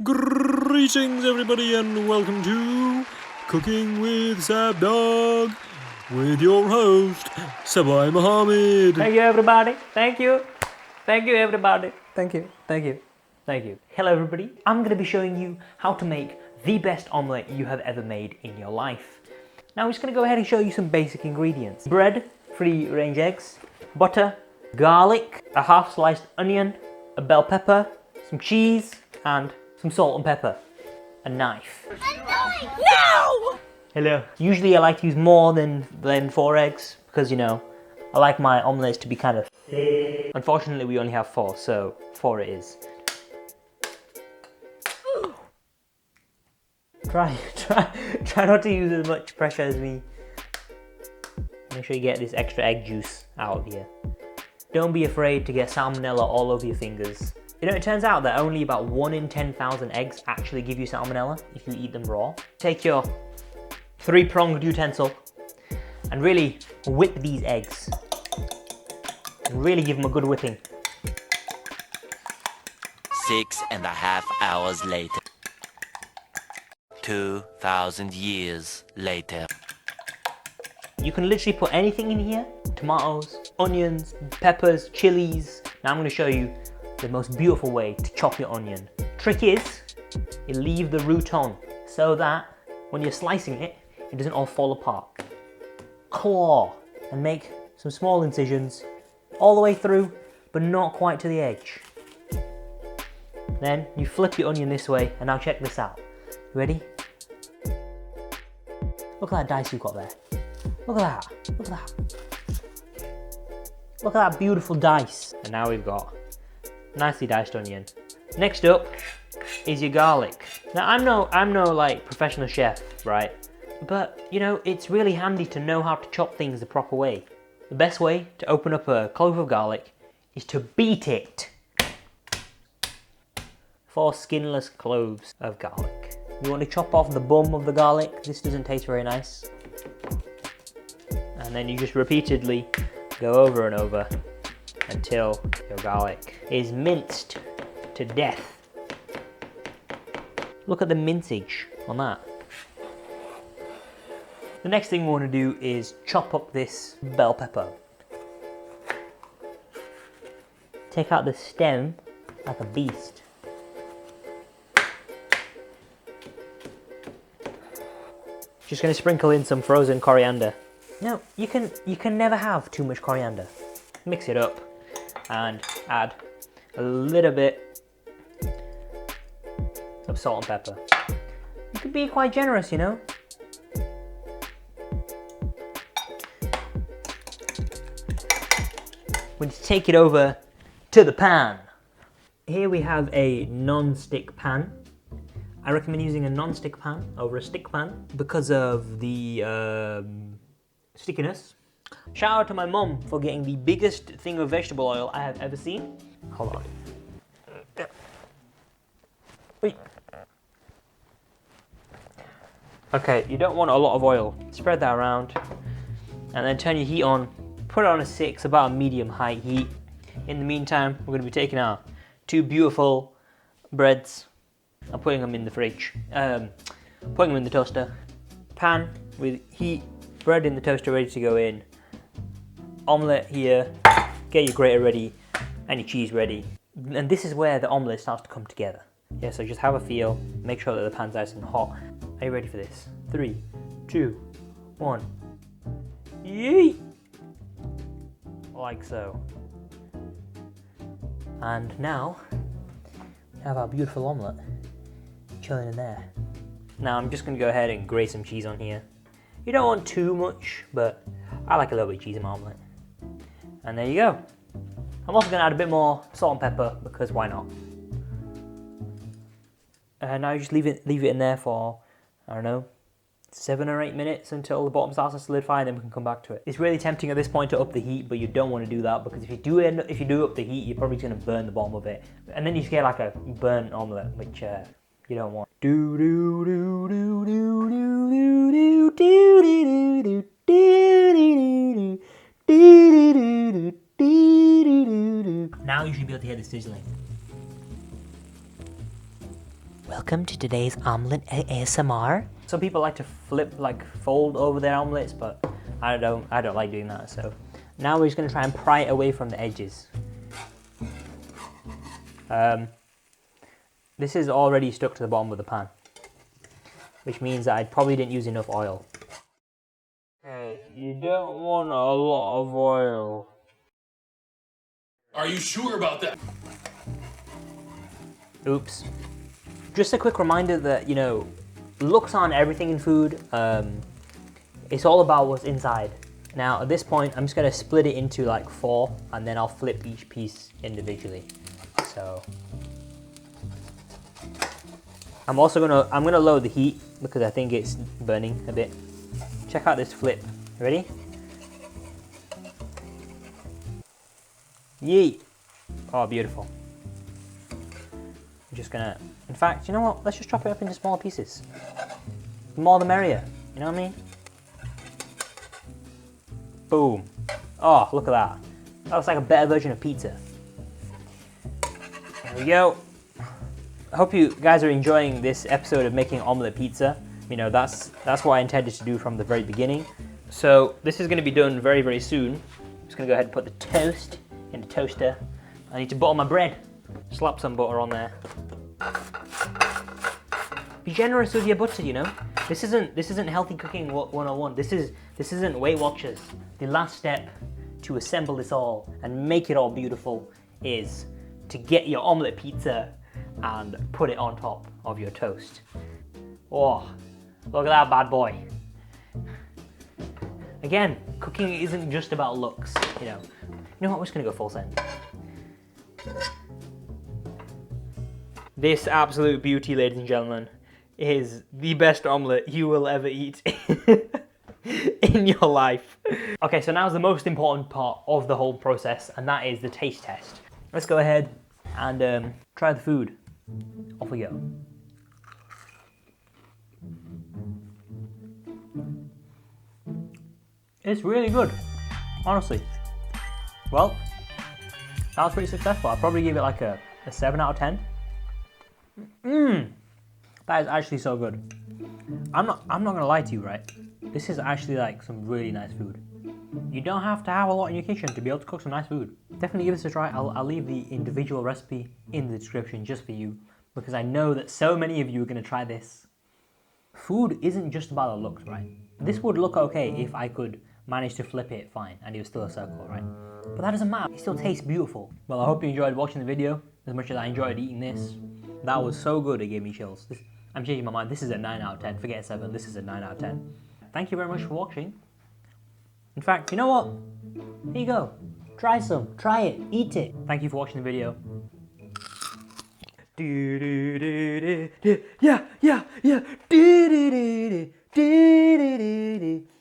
Greetings everybody and welcome to Cooking with Sabdog with your host Sabih Mahmood. Thank you everybody. Thank you. Thank you everybody. Thank you. Thank you. Thank you. Hello everybody. I'm going to be showing you how to make the best omelette you have ever made in your life. Now I'm just going to go ahead and show you some basic ingredients. Bread, free range eggs, butter, garlic, a half sliced onion, a bell pepper, some cheese and some salt and pepper, a knife. No! Hello. Usually I like to use more than 4 eggs because, you know, I like my omelettes to be kind of thick. Unfortunately we only have 4, so 4 it is. Try not to use as much pressure as me. Make sure you get this extra egg juice out of here. Don't be afraid to get salmonella all over your fingers. You know, it turns out that only about 1 in 10,000 eggs actually give you salmonella if you eat them raw. Take your 3-pronged utensil and really whip these eggs. And really give them a good whipping. 6.5 hours later. 2,000 years later. You can literally put anything in here. Tomatoes, onions, peppers, chilies. Now I'm going to show you the most beautiful way to chop your onion. Trick is, you leave the root on so that when you're slicing it, it doesn't all fall apart. Claw and make some small incisions all the way through, but not quite to the edge. Then you flip your onion this way, and now check this out. You ready? Look at that dice you've got there. Look at that. Look at that. Look at that beautiful dice. And now we've got nicely diced onion. Next up is your garlic. Now I'm no like professional chef, right? But you know, it's really handy to know how to chop things the proper way. The best way to open up a clove of garlic is to beat it. 4 skinless cloves of garlic. You want to chop off the bum of the garlic. This doesn't taste very nice. And then you just repeatedly go over and over until your garlic is minced to death. Look at the mincage on that. The next thing we want to do is chop up this bell pepper. Take out the stem like a beast. Just going to sprinkle in some frozen coriander. Now, you can never have too much coriander. Mix it up and add a little bit of salt and pepper. You could be quite generous, you know. We need to take it over to the pan. Here we have a non-stick pan. I recommend using a non-stick pan over a stick pan because of the stickiness. Shout out to my mom for getting the biggest thing of vegetable oil I have ever seen. Hold on. Wait. Okay, you don't want a lot of oil. Spread that around and then turn your heat on. Put it on a 6, about a medium high heat. In the meantime, we're going to be taking our 2 beautiful breads and putting them in the fridge. Putting them in the toaster. Pan with heat, bread in the toaster ready to go in. Omelette here, get your grater ready and your cheese ready. And this is where the omelette starts to come together. Yeah, so just have a feel, make sure that the pan's nice and hot. Are you ready for this? 3, 2, 1. Yeet! Like so. And now, we have our beautiful omelette chilling in there. Now I'm just going to go ahead and grate some cheese on here. You don't want too much, but I like a little bit of cheese in my omelette. And there you go. I'm also going to add a bit more salt and pepper because why not? And now you just leave it in there for, I don't know, 7 or 8 minutes until the bottom starts to solidify, and then we can come back to it. It's really tempting at this point to up the heat, but you don't want to do that because if you do up the heat, you're probably going to burn the bottom of it, and then you just get like a burnt omelette, which you don't want. Now you should be able to hear the sizzling. Welcome to today's omelette ASMR. Some people like to fold over their omelettes, but I don't like doing that. So now we're just gonna try and pry it away from the edges. This is already stuck to the bottom of the pan, which means that I probably didn't use enough oil. Okay, you don't want a lot of oil. Are you sure about that? Oops. Just a quick reminder that, you know, looks aren't everything in food. It's all about what's inside. Now, at this point, I'm just gonna split it into like 4, and then I'll flip each piece individually. So, I'm gonna lower the heat because I think it's burning a bit. Check out this flip. Ready? Yeet! Oh, beautiful. I'm just gonna, in fact, you know what? Let's just chop it up into smaller pieces. The more the merrier, you know what I mean? Boom. Oh, look at that. That looks like a better version of pizza. There we go. I hope you guys are enjoying this episode of making omelette pizza. You know, that's what I intended to do from the very beginning. So this is gonna be done very, very soon. I'm just gonna go ahead and put the toast in the toaster. I need to butter my bread. Slap some butter on there. Be generous with your butter, you know. This isn't healthy cooking 101. This isn't Weight Watchers. The last step to assemble this all and make it all beautiful is to get your omelette pizza and put it on top of your toast. Oh, look at that bad boy. Again, cooking isn't just about looks, you know. You know what, we're just gonna go full send. This absolute beauty, ladies and gentlemen, is the best omelette you will ever eat in your life. Okay, so now's the most important part of the whole process, and that is the taste test. Let's go ahead and try the food. Off we go. It's really good, honestly. Well, that was pretty successful. I'd probably give it like a 7 out of 10. That is actually so good. I'm not gonna lie to you, right? This is actually like some really nice food. You don't have to have a lot in your kitchen to be able to cook some nice food. Definitely give this a try. I'll leave the individual recipe in the description just for you, because I know that so many of you are gonna try this. Food isn't just about the looks, right? This would look okay if I could manage to flip it fine and it was still a circle, right? But that doesn't matter, it still tastes beautiful. Well, I hope you enjoyed watching the video as much as I enjoyed eating this. That was so good, it gave me chills. I'm changing my mind, this is a 9 out of 10, forget 7, this is a 9 out of 10. Thank you very much for watching. In fact, you know what? Here you go, try it, eat it. Thank you for watching the video. Yeah.